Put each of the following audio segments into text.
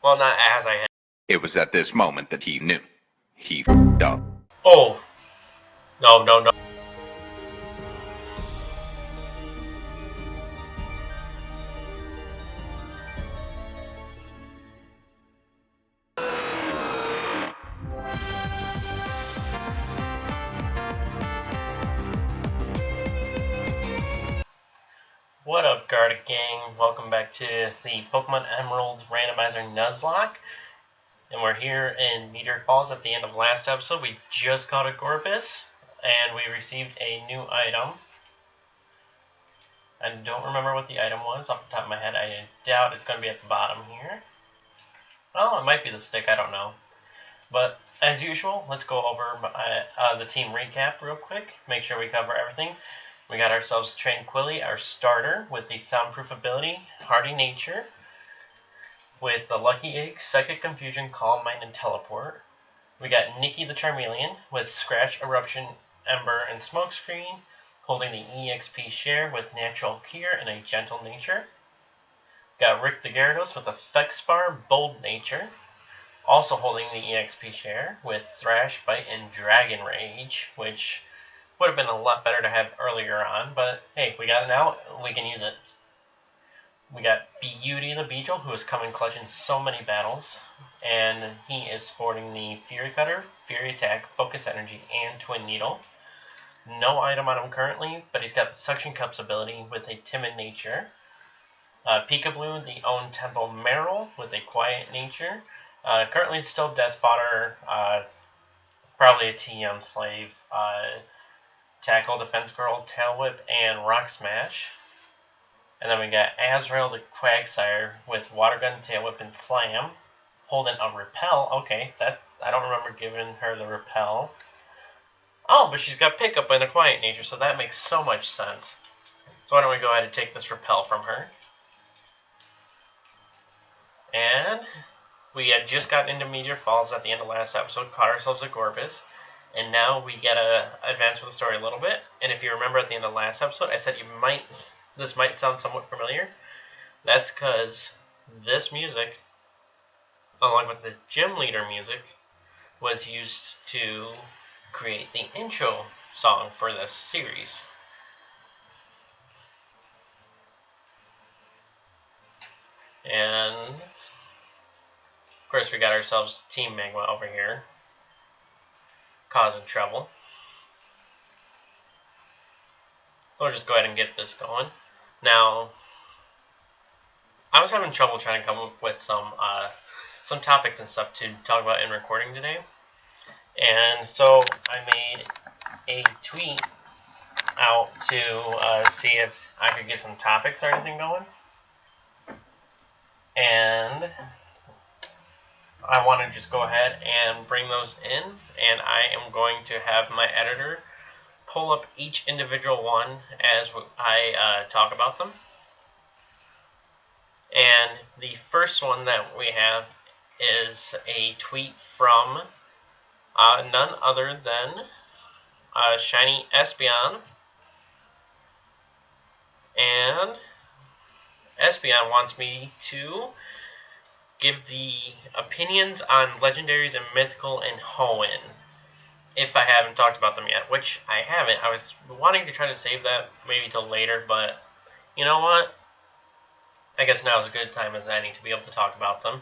Well, not as I had. It was at this moment that he knew. He f***ed up. Oh. No, no, no. What up, Garda Gang? Welcome back to the Pokemon Emerald Randomizer Nuzlocke. And we're here in Meteor Falls at the end of last episode. We just caught a Gorbis, and we received a new item. I don't remember what the item was off the top of my head. I doubt it's going to be at the bottom here. Well, it might be the stick, I don't know. But as usual, let's go over the team recap real quick. Make sure we cover everything. We got ourselves Tranquility, our starter, with the soundproof ability, Hardy Nature, with the Lucky Egg, Psychic Confusion, Calm Mind, and Teleport. We got Nikki the Charmeleon, with Scratch, Eruption, Ember, and Smokescreen, holding the EXP share with Natural Cure and a Gentle Nature. Got Rick the Gyarados with Effectspar, Bold Nature, also holding the EXP share with Thrash, Bite, and Dragon Rage, which would have been a lot better to have earlier on, but hey, we got it now, we can use it. We got Beauty the Beetle, who is coming clutch in so many battles, and he is sporting the Fury Cutter, Fury Attack, Focus Energy, and Twin Needle. No item on him currently, but he's got the Suction Cups ability with a Timid Nature. Peekaboo, the Own Tempo Meryl, with a Quiet Nature. Currently still Death Fodder, probably a TM Slave. Tackle, Defense Curl, Tail Whip, and Rock Smash. And then we got Azrael the Quagsire with Water Gun, Tail Whip, and Slam, holding a Repel. Okay, that I don't remember giving her the Repel. Oh, but she's got Pickup and a Quiet Nature, so that makes so much sense. So why don't we go ahead and take this Repel from her. And we had just gotten into Meteor Falls at the end of last episode, caught ourselves a Gorbis. And now we get to advance with the story a little bit. And if you remember at the end of the last episode, I said this might sound somewhat familiar. That's because this music, along with the gym leader music, was used to create the intro song for this series. And of course we got ourselves Team Magma over here, causing trouble. We'll just go ahead and get this going. Now, I was having trouble trying to come up with some topics and stuff to talk about in recording today, and so I made a tweet out to see if I could get some topics or anything going, and I want to just go ahead and bring those in, and I am going to have my editor pull up each individual one as I talk about them. And the first one that we have is a tweet from none other than Shiny Espeon. And Espeon wants me to give the opinions on legendaries and mythical and Hoenn, if I haven't talked about them yet, which I haven't. I was wanting to try to save that maybe till later, but you know what? I guess now is a good time as any to be able to talk about them.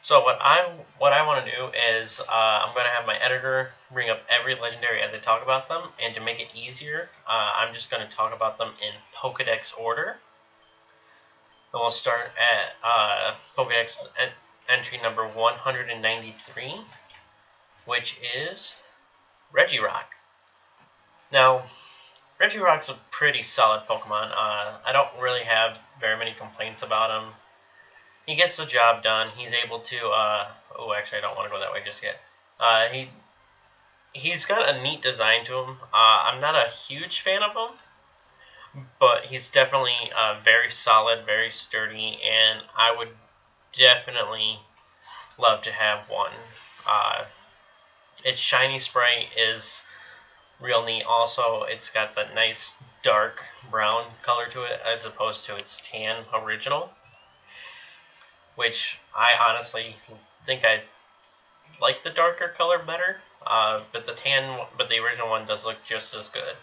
So what I want to do is I'm going to have my editor bring up every legendary as I talk about them, and to make it easier, I'm just going to talk about them in Pokedex order. And we'll start at Pokedex entry number 193, which is Regirock. Now, Regirock's a pretty solid Pokemon. I don't really have very many complaints about him. He gets the job done. He's able to... oh, actually, I don't want to go that way just yet. He's got a neat design to him. I'm not a huge fan of him, but he's definitely very solid, very sturdy, and I would definitely love to have one. Its shiny sprite is real neat. Also, it's got that nice dark brown color to it as opposed to its tan original. which I honestly think I like the darker color better. But the original one does look just as good.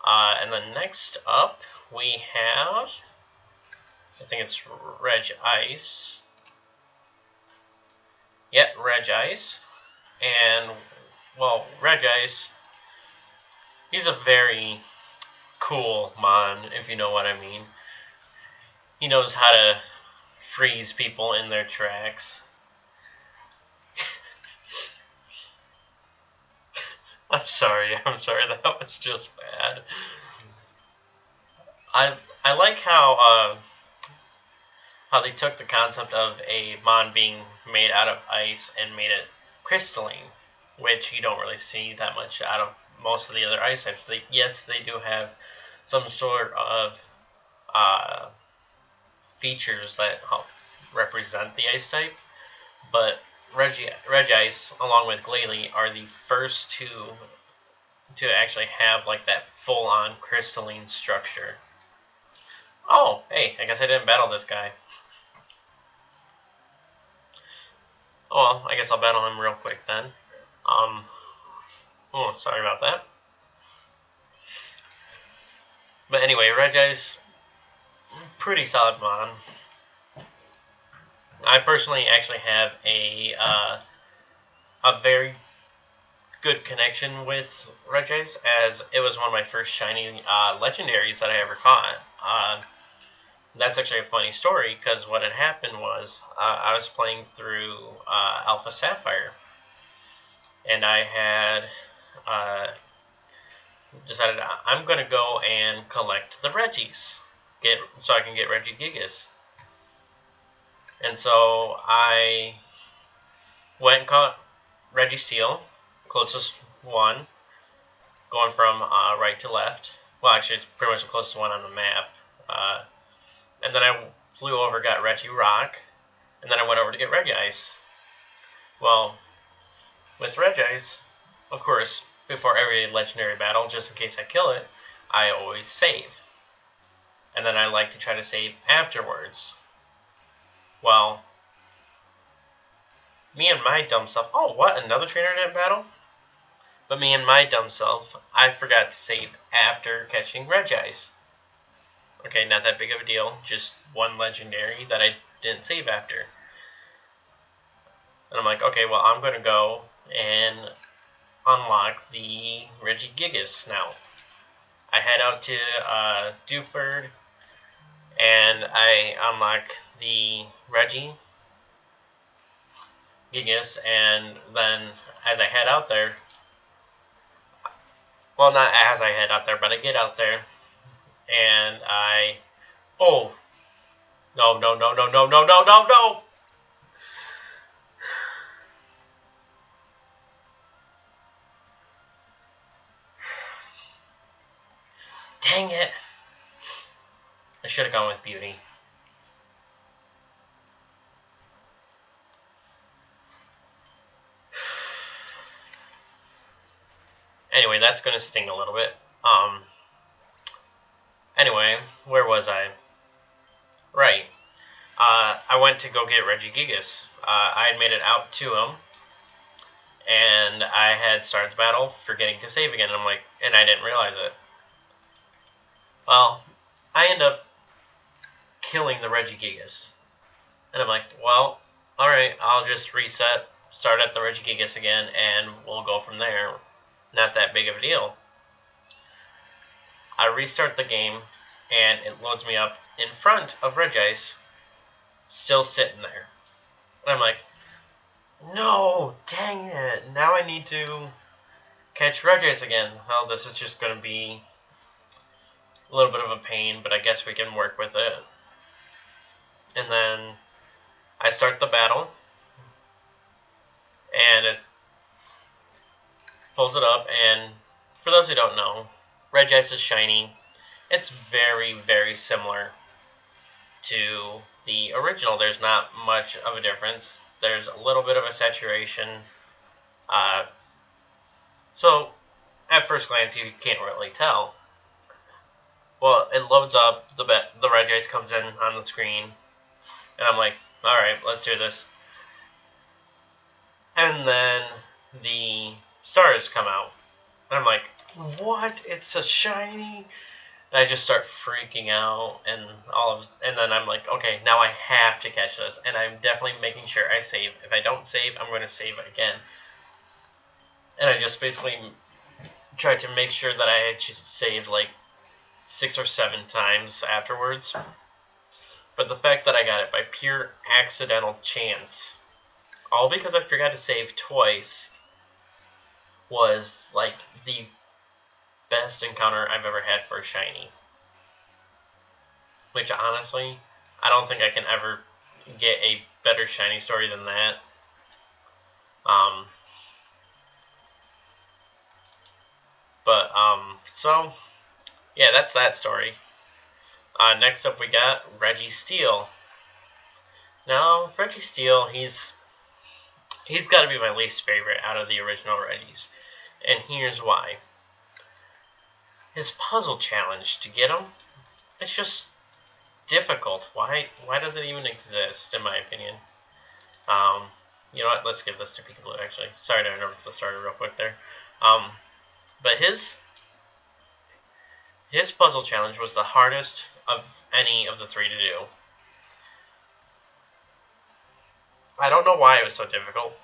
And then next up we have, I think it's Regice. Yeah, Regice. And, well, Regice, he's a very cool mon, if you know what I mean. He knows how to freeze people in their tracks. I'm sorry, that was just bad. I like how they took the concept of a mon being made out of ice and made it crystalline, which you don't really see that much out of most of the other ice types. Yes, they do have some sort of features that help represent the ice type, but Regice, along with Glalie, are the first two to actually have like that full-on crystalline structure. Oh, hey, I guess I didn't battle this guy. Oh well, I guess I'll battle him real quick then. Oh, sorry about that. But anyway, Regice, pretty solid mon. I personally actually have a very good connection with Regice, as it was one of my first shiny legendaries that I ever caught. That's actually a funny story, because what had happened was I was playing through Alpha Sapphire, and I had decided I'm going to go and collect the Reggies, so I can get Regigigas. And so I went and caught Reggie Steele, closest one, going from right to left. Well, actually, it's pretty much the closest one on the map. And then I flew over, got Regirock, and then I went over to get Regice. Well, with Regice, of course, before every legendary battle, just in case I kill it, I always save. And then I like to try to save afterwards. Well, me and my dumb self... Oh, what? Another trainer didn't battle? But me and my dumb self, I forgot to save after catching Regice. Okay, not that big of a deal. Just one legendary that I didn't save after. And I'm like, okay, well, I'm going to go and unlock the Regigigas now. I head out to Dewford, and I unlock the Regigigas, and then as I head out there, well, not as I head out there, but I get out there, and oh, no, no, no, no, no, no, no, no, no! Dang it! I should have gone with Beauty. Anyway, that's going to sting a little bit. Anyway, where was I? Right. I went to go get Regigigas. I had made it out to him, and I had started the battle, forgetting to save again. And I didn't realize it. Well, I end up killing the Regigigas. And I'm like, well, alright, I'll just reset, start at the Regigigas again, and we'll go from there. Not that big of a deal. I restart the game, and it loads me up in front of Regice, still sitting there. And I'm like, no, dang it, now I need to catch Regice again. Well, this is just going to be a little bit of a pain, but I guess we can work with it. And then I start the battle, and it pulls it up, and for those who don't know, Regice is shiny. It's very, very similar to the original. There's not much of a difference. There's a little bit of a saturation. So, at first glance, you can't really tell. Well, it loads up, the Regice comes in on the screen, And I'm like, alright, let's do this. And then the stars come out. And I'm like, what? It's a shiny? And I just start freaking out, and and then I'm like, okay, now I have to catch this, and I'm definitely making sure I save. If I don't save, I'm going to save again. And I just basically tried to make sure that I had saved like 6 or 7 times afterwards. But the fact that I got it by pure accidental chance, all because I forgot to save twice, was like the best encounter I've ever had for a shiny. Which honestly, I don't think I can ever get a better shiny story than that. So yeah, that's that story. Next up we got Reggie Steele. Now, Reggie Steele, he's got to be my least favorite out of the original Reggies. And here's why. His puzzle challenge to get him, it's just difficult. Why does it even exist, in my opinion? You know what? Let's give this to Peekaboo, actually. Sorry to interrupt the story real quick there. But his puzzle challenge was the hardest of any of the 3 to do. I don't know why it was so difficult.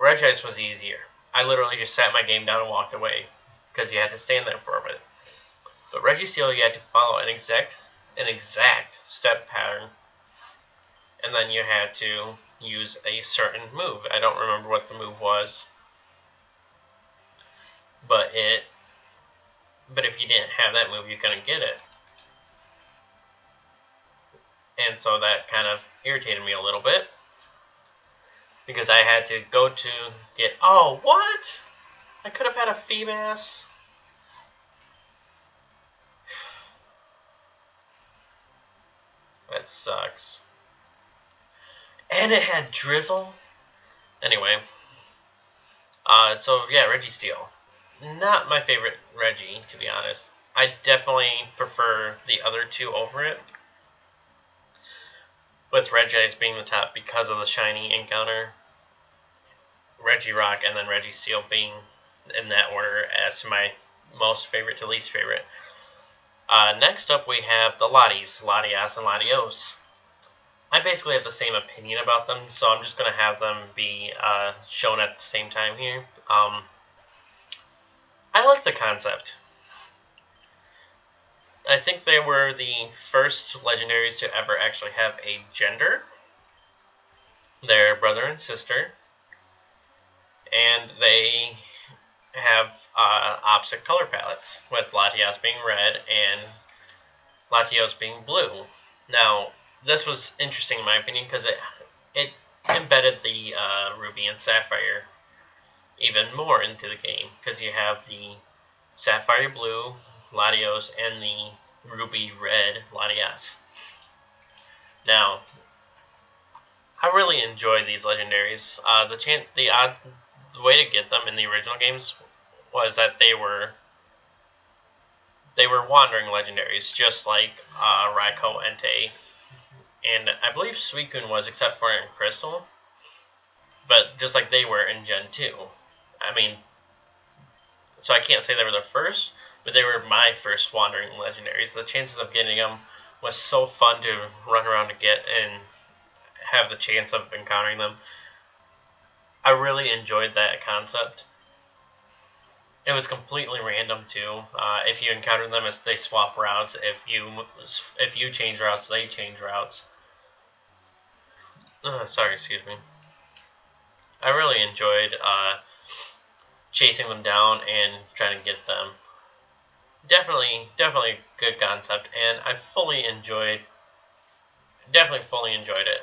Regice was easier. I literally just sat my game down and walked away, because you had to stand there for a bit. But Reggie Steele, you had to follow an exact step pattern, and then you had to use a certain move. I don't remember what the move was, but if you didn't have that move, you couldn't get it. And so that kind of irritated me a little bit, because I had to go to get... Oh, what? I could have had a Feebas. That sucks. And it had Drizzle. Anyway. So yeah, Reggie Steele. Not my favorite Reggie, to be honest. I definitely prefer the other 2 over it, with Regice being the top because of the shiny encounter, Regirock, and then Reggie Steele being in that order as to my most favorite to least favorite. Next up we have the Latias, Latias and Latios. I basically have the same opinion about them, so I'm just going to have them be shown at the same time here. I like the concept. I think they were the first legendaries to ever actually have a gender. They're brother and sister, and they have opposite color palettes, with Latias being red and Latios being blue. Now, this was interesting in my opinion, because it embedded the Ruby and Sapphire even more into the game, because you have the Sapphire Blue Latios and the Ruby Red Latias. Now, I really enjoy these legendaries. The way to get them in the original games was that they were wandering legendaries, just like Raikou, Entei, and I believe Suicune was, except for in Crystal. But just like they were in Gen 2. I mean, so I can't say they were the first, but they were my first wandering legendaries. The chances of getting them was so fun to run around to get and have the chance of encountering them. I really enjoyed that concept. It was completely random too. If you encounter them, they swap routes. If you change routes, they change routes. Sorry, excuse me. I really enjoyed chasing them down and trying to get them. Definitely good concept, and I definitely fully enjoyed it.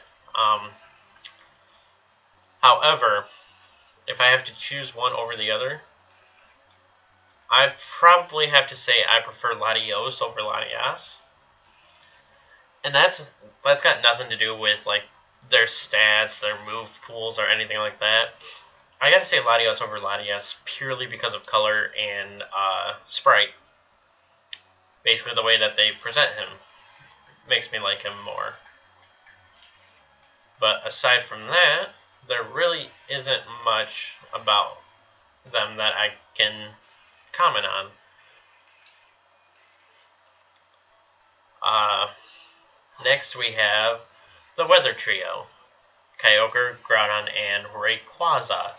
However, if I have to choose one over the other, I probably have to say I prefer Latios over Latias. And that's got nothing to do with like their stats, their move pools, or anything like that. I gotta say Latios over Latias purely because of color and sprite. Basically the way that they present him makes me like him more. But aside from that, there really isn't much about them that I can comment on. Next we have the Weather Trio, Kyogre, Groudon, and Rayquaza.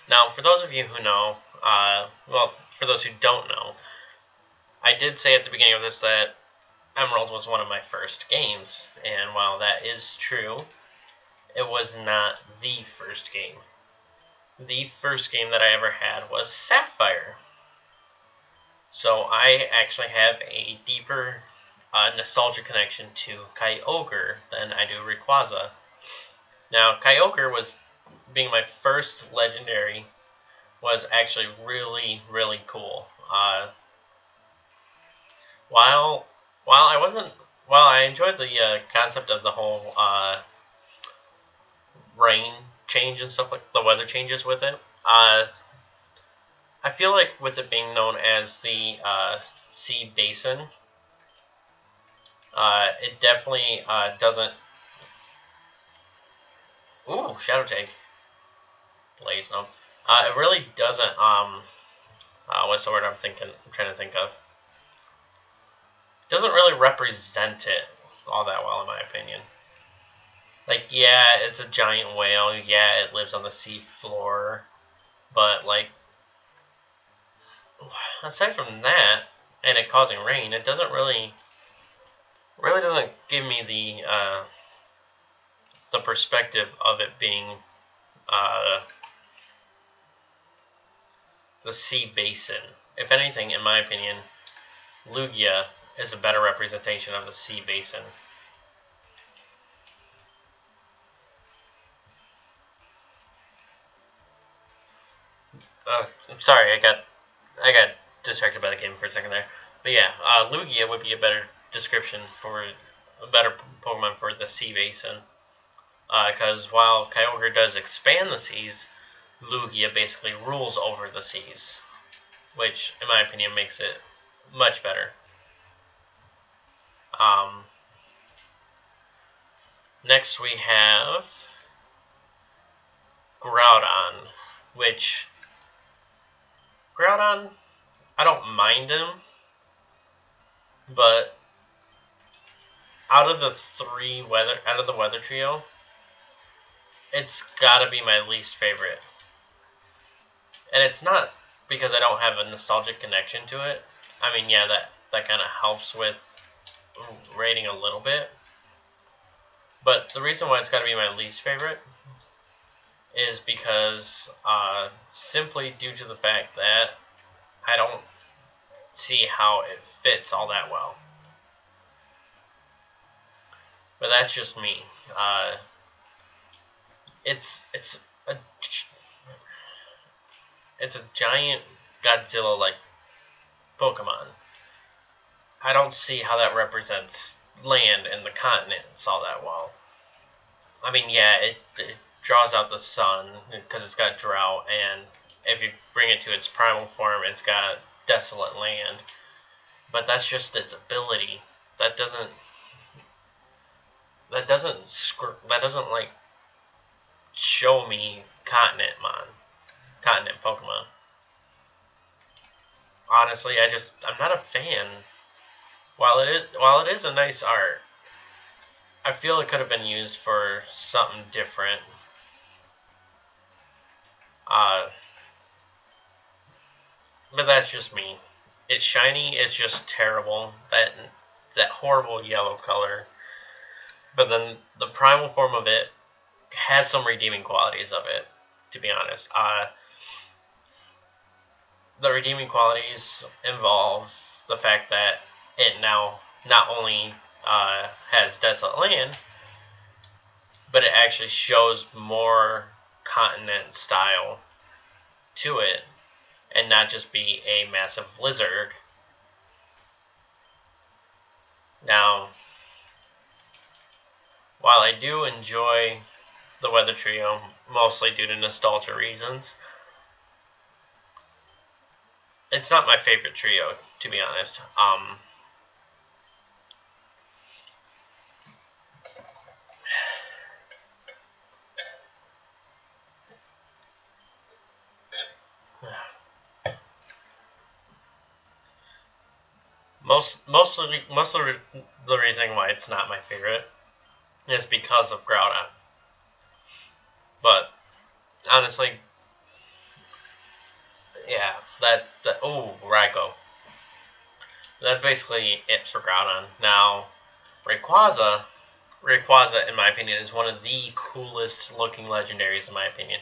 Now, for those of you who know, well, for those who don't know, I did say at the beginning of this that Emerald was one of my first games, and while that is true, it was not the first game. The first game that I ever had was Sapphire. So I actually have a deeper nostalgia connection to Kyogre than I do Rayquaza. Now, Kyogre was, being my first legendary, was actually really, really cool. While I enjoyed the concept of the whole rain change and stuff, like the weather changes with it, I feel like with it being known as the sea basin, it definitely doesn't. Ooh, Shadow Take. Blaze no. It really doesn't. What's the word I'm trying to think of? Doesn't really represent it all that well, in my opinion. Like, yeah, it's a giant whale. Yeah, it lives on the sea floor, but like, aside from that, and it causing rain, it doesn't really doesn't give me the perspective of it being the sea basin. If anything, in my opinion, Lugia is a better representation of the sea basin. I'm sorry, I got distracted by the game for a second there. But yeah, Lugia would be a better description for a better Pokemon for the sea basin. Because while Kyogre does expand the seas, Lugia basically rules over the seas, which, in my opinion, makes it much better. Next we have Groudon, which Groudon, I don't mind him, but out of the weather trio, it's gotta be my least favorite. And it's not because I don't have a nostalgic connection to it. I mean, yeah, that kind of helps with rating a little bit. But the reason why it's gotta be my least favorite is because simply due to the fact that I don't see how it fits all that well. But that's just me. It's a giant Godzilla-like Pokemon. I don't see how that represents land and the continents all that well. I mean, yeah, it draws out the sun because it's got drought, and if you bring it to its primal form, it's got desolate land. But that's just its ability. That doesn't like show me continent Pokemon. Honestly, I'm not a fan. While it is a nice art, I feel it could have been used for something different. But that's just me. Its shiny is just terrible. That horrible yellow color. But then the primal form of it has some redeeming qualities of it, to be honest. The redeeming qualities involve the fact that it now not only has desolate land, but it actually shows more continent style to it, and not just be a massive lizard. Now, while I do enjoy the Weather Trio, mostly due to nostalgia reasons, it's not my favorite trio, to be honest. most of the reason why it's not my favorite is because of Groudon. But honestly, yeah, Raikou. That's basically it for Groudon. Now, Rayquaza, in my opinion, is one of the coolest looking legendaries in my opinion.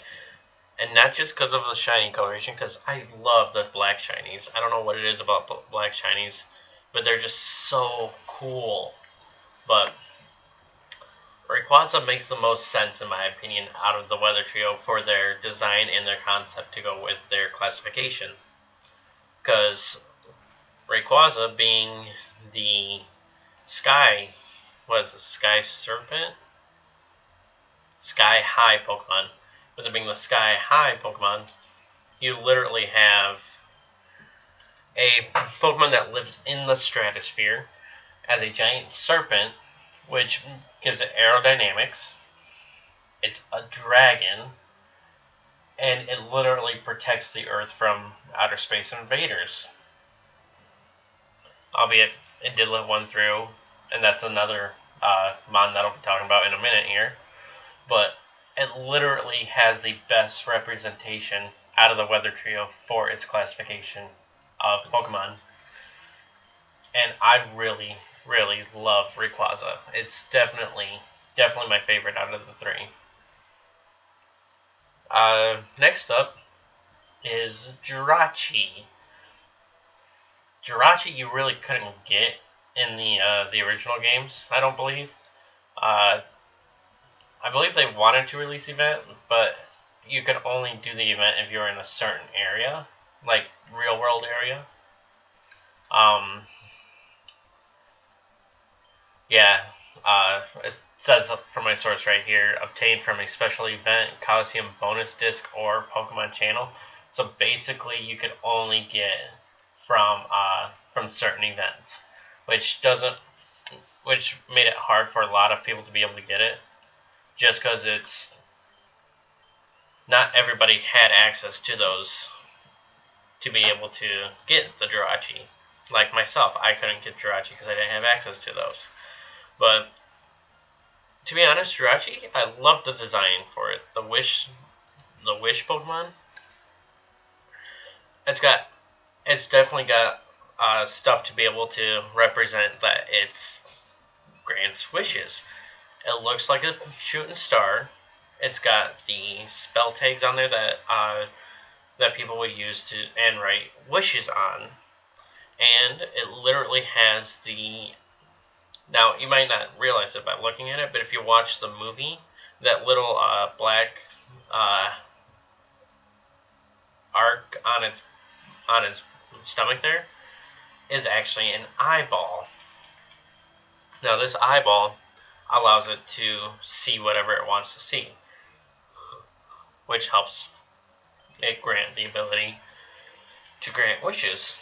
And not just because of the shiny coloration, because I love the black shinies. I don't know what it is about black shinies, but they're just so cool. But Rayquaza makes the most sense, in my opinion, out of the Weather Trio for their design and their concept to go with their classification. Because Rayquaza being the Sky Serpent? Sky High Pokemon. With it being the Sky High Pokemon, you literally have a Pokemon that lives in the stratosphere as a giant serpent, which gives it aerodynamics. It's a dragon, and it literally protects the Earth from outer space invaders. Albeit, it did let one through, and that's another mon that I'll be talking about in a minute here. But it literally has the best representation out of the Weather Trio for its classification of Pokemon. And I really, really love Rayquaza. It's definitely my favorite out of the three. Next up is Jirachi. Jirachi you really couldn't get in the original games, I don't believe. I believe they wanted to release the event, but you could only do the event if you were in a certain area, like real world area. It says from my source right here, obtained from a special event, Coliseum bonus disc, or Pokemon channel. So basically, you could only get from certain events, which made it hard for a lot of people to be able to get it, just because it's not everybody had access to those to be able to get the Jirachi. Like myself, I couldn't get Jirachi because I didn't have access to those. But to be honest, Jirachi, I love the design for it. The Wish Pokemon. It's definitely got stuff to be able to represent that it's grants wishes. It looks like a shooting star. It's got the spell tags on there that people would use to and write wishes on, and it literally has the. Now you might not realize it by looking at it, but if you watch the movie, that little black arc on its stomach there is actually an eyeball. Now this eyeball allows it to see whatever it wants to see, which helps it grant the ability to grant wishes.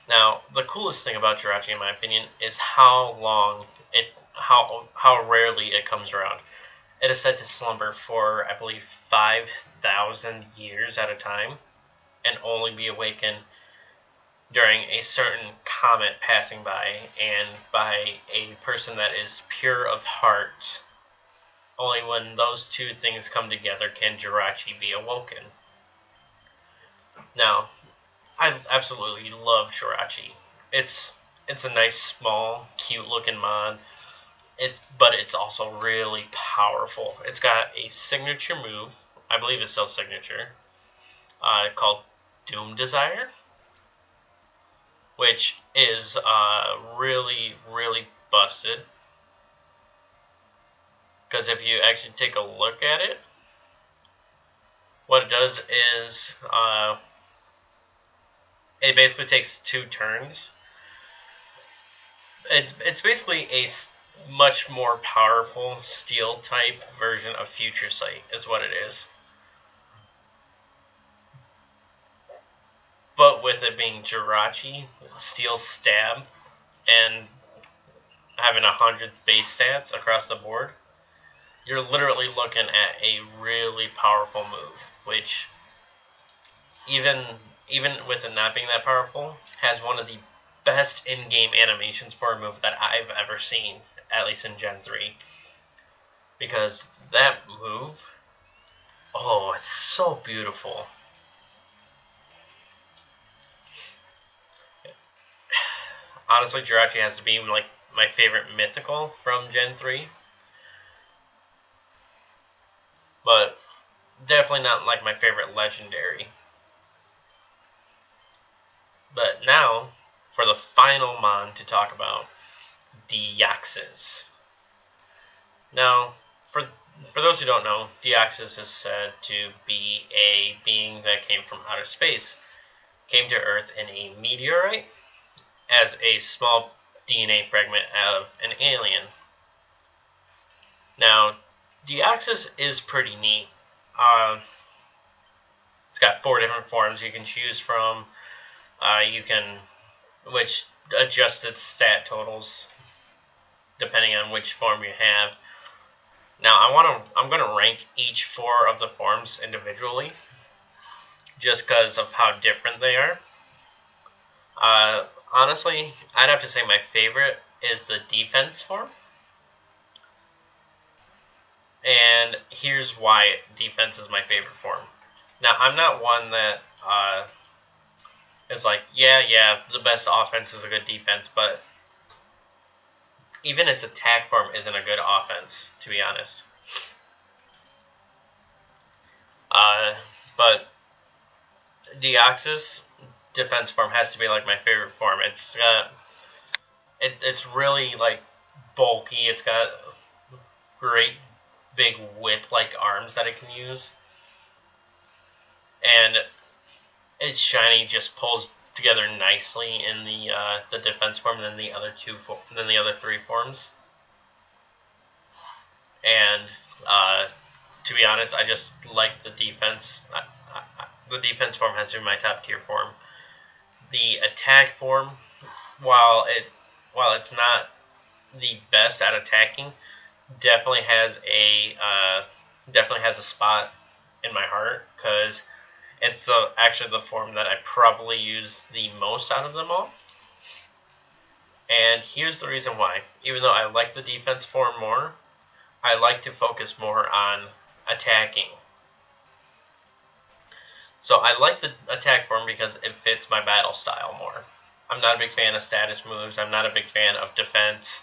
Now, the coolest thing about Jirachi, in my opinion, is how rarely it comes around. It is said to slumber for, I believe, 5,000 years at a time, and only be awakened during a certain comet passing by, and by a person that is pure of heart. Only when those two things come together can Jirachi be awoken. Now, I absolutely love Jirachi. It's a nice, small, cute-looking mod. But it's also really powerful. It's got a signature move. I believe it's still signature. Called Doom Desire, which is really, really busted. Because if you actually take a look at it, what it does is it basically takes 2 turns. It's basically a much more powerful steel type version of Future Sight is what it is. But with it being Jirachi, Steel Stab, and having 100 base stats across the board, you're literally looking at a really powerful move, which even even with it not being that powerful, has one of the best in-game animations for a move that I've ever seen, at least in Gen 3. Because that move, oh, it's so beautiful. Honestly, Jirachi has to be like my favorite mythical from Gen 3. But definitely not like my favorite legendary. But now, for the final mon to talk about, Deoxys. Now, for those who don't know, Deoxys is said to be a being that came from outer space, came to Earth in a meteorite as a small DNA fragment of an alien. Now, Deoxys is pretty neat. It's got 4 different forms you can choose from. Which adjusts its stat totals depending on which form you have. Now, I'm gonna rank each 4 of the forms individually, just because of how different they are. Honestly, I'd have to say my favorite is the defense form. And here's why defense is my favorite form. Now, I'm not one that is like, yeah, the best offense is a good defense, but even its attack form isn't a good offense, to be honest. But Deoxys defense form has to be like my favorite form. It's really like bulky. It's got great big whip-like arms that it can use, and its shiny just pulls together nicely in the defense form than the other 3 forms. And to be honest, I just like the defense. The defense form has to be my top tier form. The attack form, while it's not the best at attacking, definitely has a spot in my heart, because it's actually the form that I probably use the most out of them all. And here's the reason why. Even though I like the defense form more, I like to focus more on attacking. So I like the attack form because it fits my battle style more. I'm not a big fan of status moves. I'm not a big fan of defense.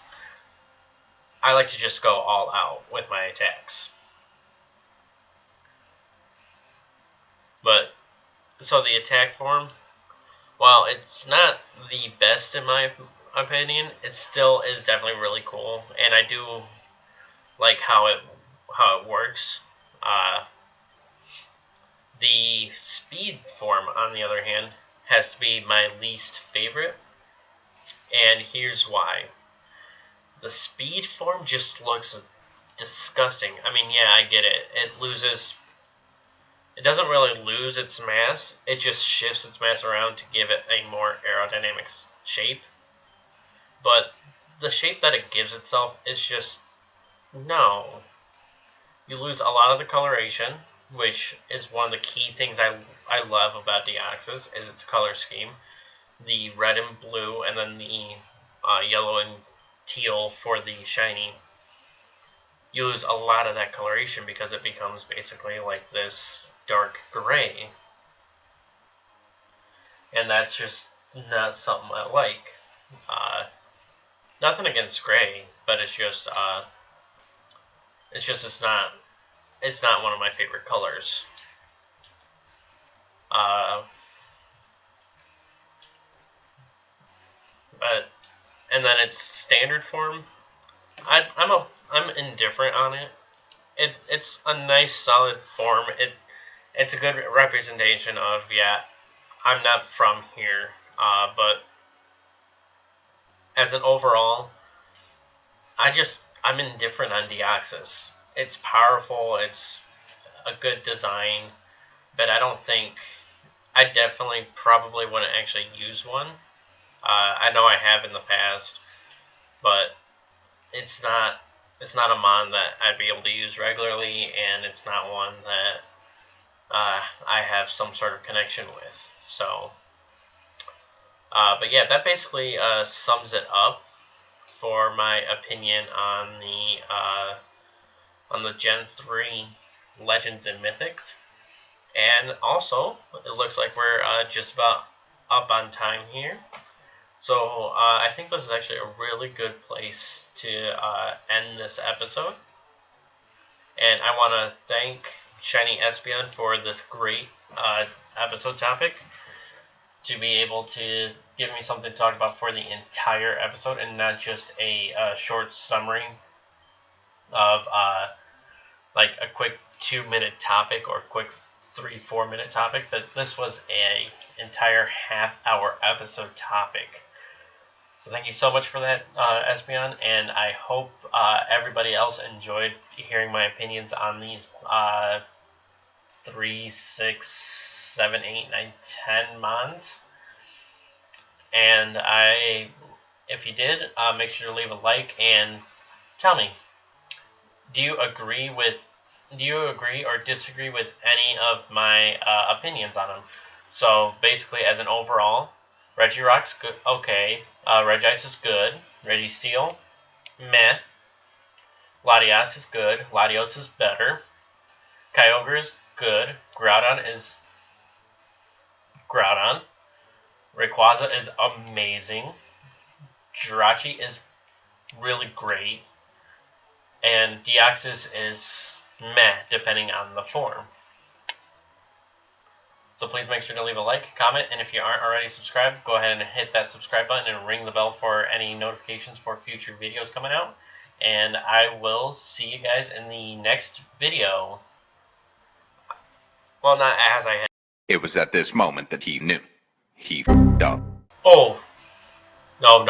I like to just go all out with my attacks. But, so the attack form, while it's not the best in my opinion, it still is definitely really cool, and I do like how it works. The speed form, on the other hand, has to be my least favorite, and here's why. The speed form just looks disgusting. I mean, yeah, I get it. It doesn't really lose its mass. It just shifts its mass around to give it a more aerodynamic shape. But the shape that it gives itself is just, no. You lose a lot of the coloration, which is one of the key things I love about Deoxys, is its color scheme. The red and blue, and then the yellow and teal for the shiny. You lose a lot of that coloration because it becomes basically like this dark gray. And that's just not something I like. Nothing against gray, but it's not one of my favorite colors. And then its standard form, I'm indifferent on it. It's a nice solid form. It's a good representation of, yeah, I'm not from here, but as an overall, I'm indifferent on Deoxys. It's powerful, it's a good design, but I definitely probably wouldn't actually use one. I know I have in the past, but it's not a mon that I'd be able to use regularly, and it's not one that I have some sort of connection with. So, but yeah, that basically sums it up for my opinion on the Gen 3 Legends and Mythics. And also, it looks like we're just about up on time here. So I think this is actually a really good place to end this episode. And I want to thank Shiny Espeon for this great episode topic, to be able to give me something to talk about for the entire episode and not just a short summary of like a quick 2-minute topic or quick 3-4 minute topic, but this was a entire half-hour episode topic. So thank you so much for that, Espeon, and I hope everybody else enjoyed hearing my opinions on these 3, 6, 7, 8, 9, 10 mons. And if you did, make sure to leave a like and tell me, do you agree or disagree with any of my opinions on them? So basically, as an overall, Regirock's good, okay. Regice is good. Reggie Steele, meh. Latias is good. Latios is better. Kyogre is good. Groudon is Groudon. Rayquaza is amazing. Jirachi is really great. And Deoxys is meh, depending on the form. So please make sure to leave a like, comment, and if you aren't already subscribed, go ahead and hit that subscribe button and ring the bell for any notifications for future videos coming out. And I will see you guys in the next video. Well, not as I had. It was at this moment that he knew. He f***ed up. Oh. No.